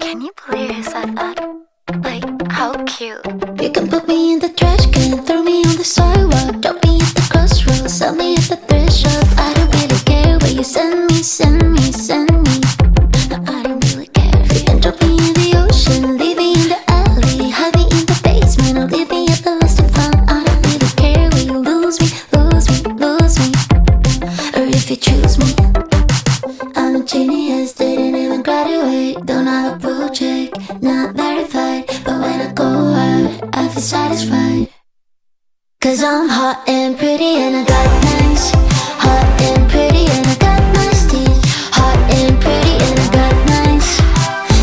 Can you believe he said that? Like, how cute. You can put me in the trash can, throw me on the sidewalk, drop me at the crossroads, sell me at the thrift shop. I don't really care where you send me, send me, send me. No, I don't really care. You can drop me in the ocean, leave me in the alley, hide me in the basement, or leave me at the lost and found. I don't really care where you lose me, lose me, lose me, or if you choose me. I'm a genius, didn't even graduate, don't have a blue check, not verified, but when I go out, I feel satisfied. Cause I'm hot and pretty and I got nice. Hot and pretty and I got nice teeth. Hot and pretty and I got nice.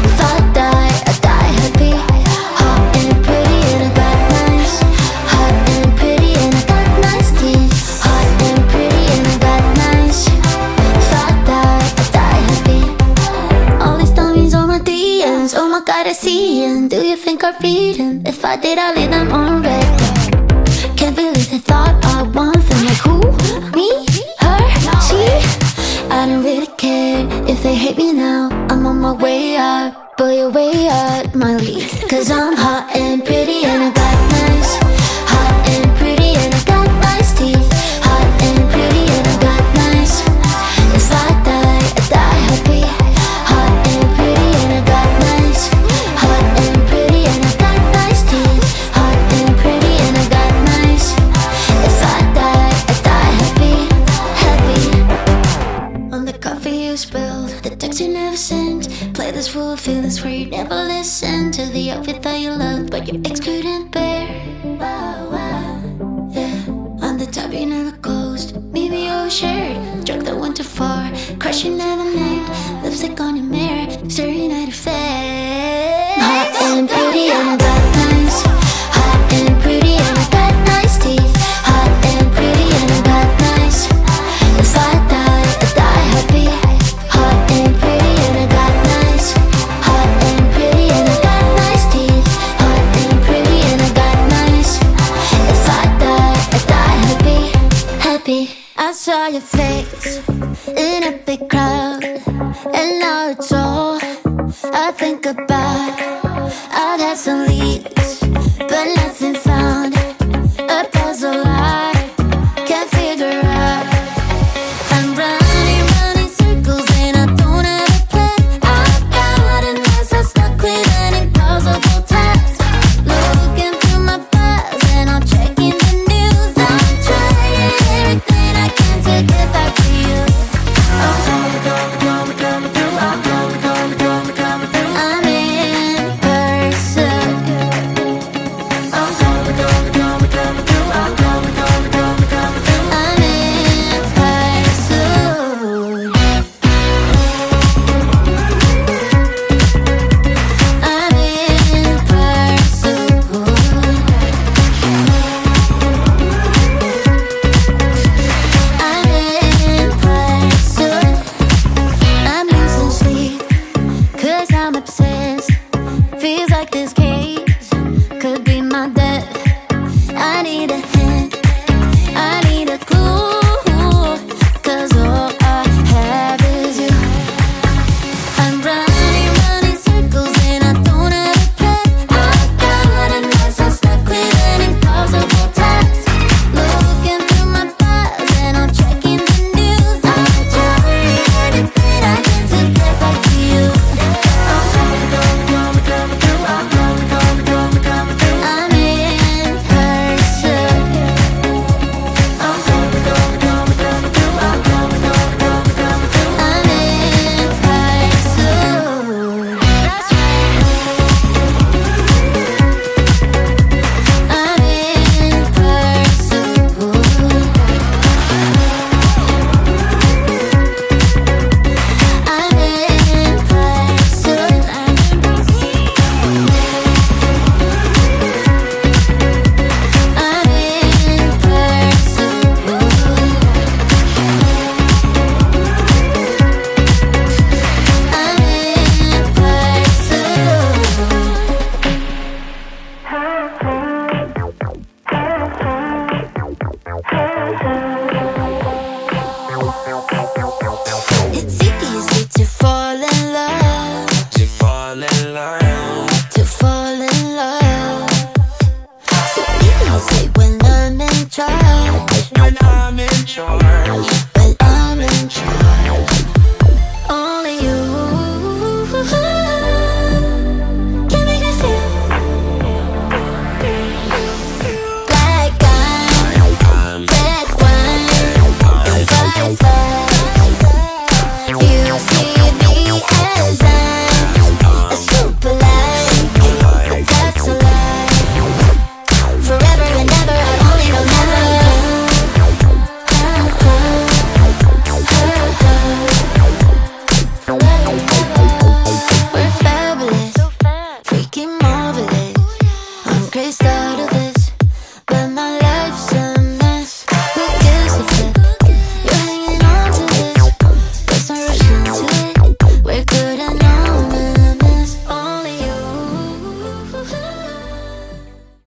If I die happy. Hot and pretty and I got nice. Hot and pretty and I got nice teeth. Hot and pretty and I got nice. If I die happy. All these dummies on my DMs, oh my god I see them. Do you think I'd read them? If I did I'd leave them on red. Can't believe they thought I want them. Like who? Me? Her? She? I don't really care if they hate me now. I'm on my way out, but you're way out my league. Cause I'm hot and pretty and I got nice. Hot and pretty and I got nice teeth. Hot and pretty and I got nice. If I die happy. Hot and pretty and I got nice. Hot and pretty and I got nice teeth. Hot and pretty and I got nice. If I die happy, happy. On the coffee you spilled, the text you never sent, playlist full of feelings where you never listen to the outfit that you loved but your ex couldn't bear. Wow, wow, yeah. On the top you never closed, maybe your shirt, drug that went too far, crush you never named, lipstick on your mirror, staring at your face. Hot and pretty and I got nice. Hot and pretty and I got nice teeth. Hot and pretty and I got nice. If I die happy. Hot and pretty and I got nice. Hot and pretty and I got nice teeth. Hot and pretty and I got nice. If I die happy, happy. I saw your face in a big crowd, and now it's all I think about. I'd had some lead,